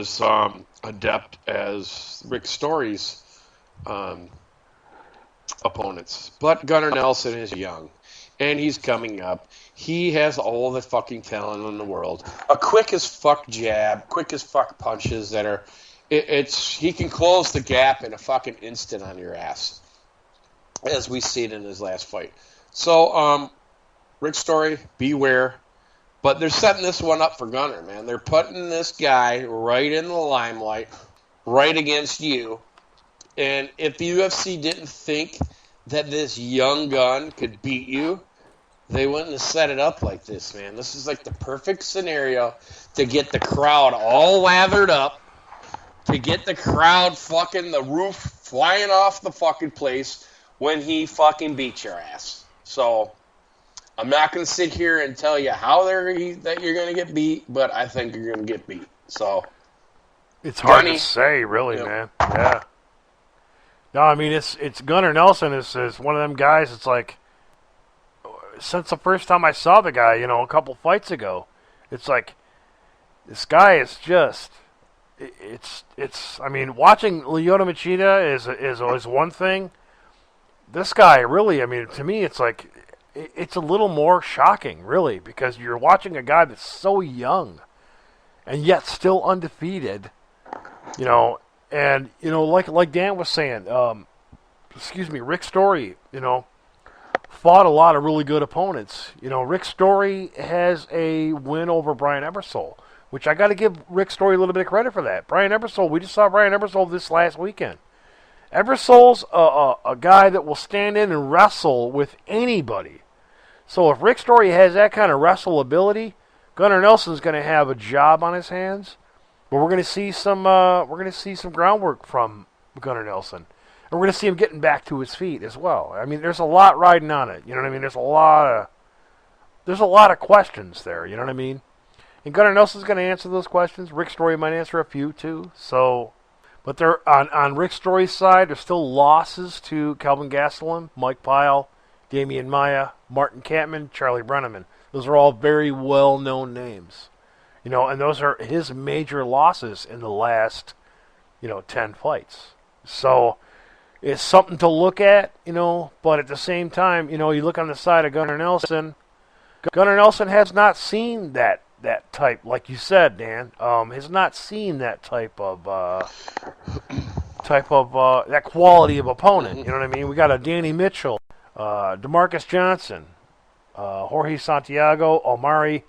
as adept as Rick Story's opponents. But Gunnar Nelson is young, and he's coming up. He has all the fucking talent in the world. A quick as fuck jab, quick as fuck punches that are... he can close the gap in a fucking instant on your ass, as we see it in his last fight. So, Rick Story, beware. But they're setting this one up for Gunnar, man. They're putting this guy right in the limelight, right against you. And if the UFC didn't think that this young gun could beat you, they wouldn't have set it up like this, man. This is like the perfect scenario to get the crowd all lathered up, to get the crowd fucking the roof flying off the fucking place when he fucking beats your ass. So... I'm not going to sit here and tell you how that you're going to get beat, but I think you're going to get beat. So it's hard to say, really, man. Yeah. No, I mean it's Gunnar Nelson is one of them guys. It's like since the first time I saw the guy, a couple fights ago, it's like this guy is just it's. I mean, watching Lyoto Machida is one thing. This guy really, I mean, to me, it's like. It's a little more shocking, really, because you're watching a guy that's so young and yet still undefeated, and, like Dan was saying, Rick Story, fought a lot of really good opponents. Rick Story has a win over Brian Ebersol, which I got to give Rick Story a little bit of credit for that. Brian Ebersol, we just saw Brian Ebersol this last weekend. Ebersol's a guy that will stand in and wrestle with anybody. So if Rick Story has that kind of wrestle ability, Gunnar Nelson's going to have a job on his hands. But we're going to see some groundwork from Gunnar Nelson, and we're going to see him getting back to his feet as well. I mean, there's a lot riding on it. You know what I mean? There's a lot of questions there. You know what I mean? And Gunnar Nelson's going to answer those questions. Rick Story might answer a few too. So. But they're on Rick Story's side, there's still losses to Kelvin Gastelum, Mike Pyle, Damian Maia, Martin Kampmann, Charlie Brenneman. Those are all very well-known names. And those are his major losses in the last, 10 fights. So it's something to look at, but at the same time, you look on the side of Gunnar Nelson. Gunnar Nelson has not seen that type, like you said, Dan, has not seen that type of that quality of opponent. You know what I mean? We got a Danny Mitchell, DeMarcus Johnson, Jorge Santiago, Omari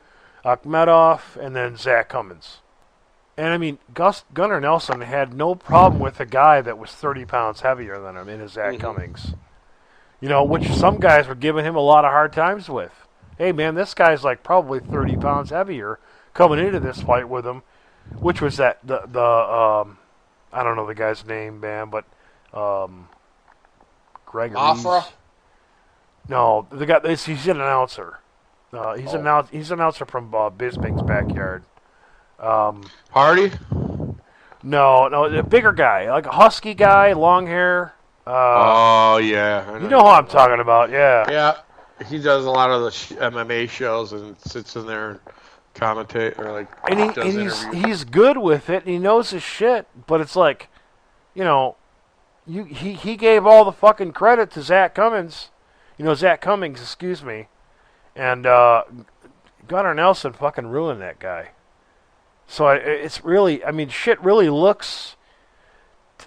Akhmedov, and then Zach Cummins. And I mean, Gunnar Nelson had no problem with a guy that was 30 pounds heavier than him in his Zach Cummings. Which some guys were giving him a lot of hard times with. Hey, man, this guy's like probably 30 pounds heavier coming into this fight with him, which was the I don't know the guy's name, man, but Gregory. Afra? No, the guy. He's an announcer. He's an announcer from Bisping's backyard. Hardy? No, the bigger guy, like a husky guy, long hair. Oh yeah, you know who I'm talking about, yeah. Yeah. He does a lot of the MMA shows and sits in there and commentate or he's good with it and he knows his shit. But it's like, he gave all the fucking credit to Zach Cummings, excuse me, and Gunnar Nelson fucking ruined that guy. So it's really, I mean, shit really looks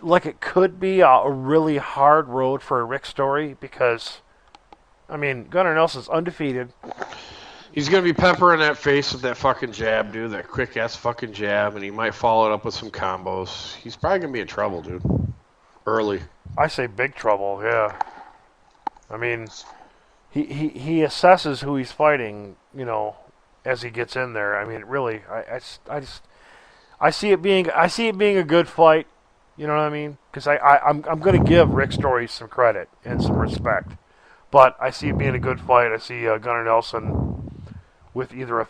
like it could be a really hard road for a Rick Story because. I mean, Gunnar Nelson's undefeated. He's going to be peppering that face with that fucking jab, dude. That quick-ass fucking jab, and he might follow it up with some combos. He's probably going to be in trouble, dude. Early. I say big trouble, yeah. I mean, he assesses who he's fighting, as he gets in there. I mean, really, I see it being a good fight. You know what I mean? Because I'm going to give Rick Story some credit and some respect. But I see it being a good fight. I see Gunnar Nelson with either a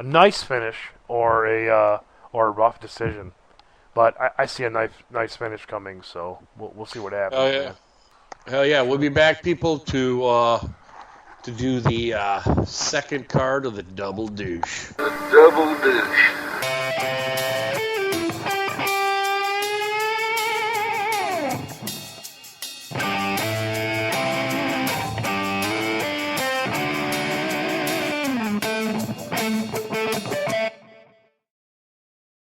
nice finish, or a rough decision. But I see a nice finish coming. So we'll see what happens. Oh yeah, hell yeah! We'll be back, people, to do the second card of the Double Douche. The Double Douche.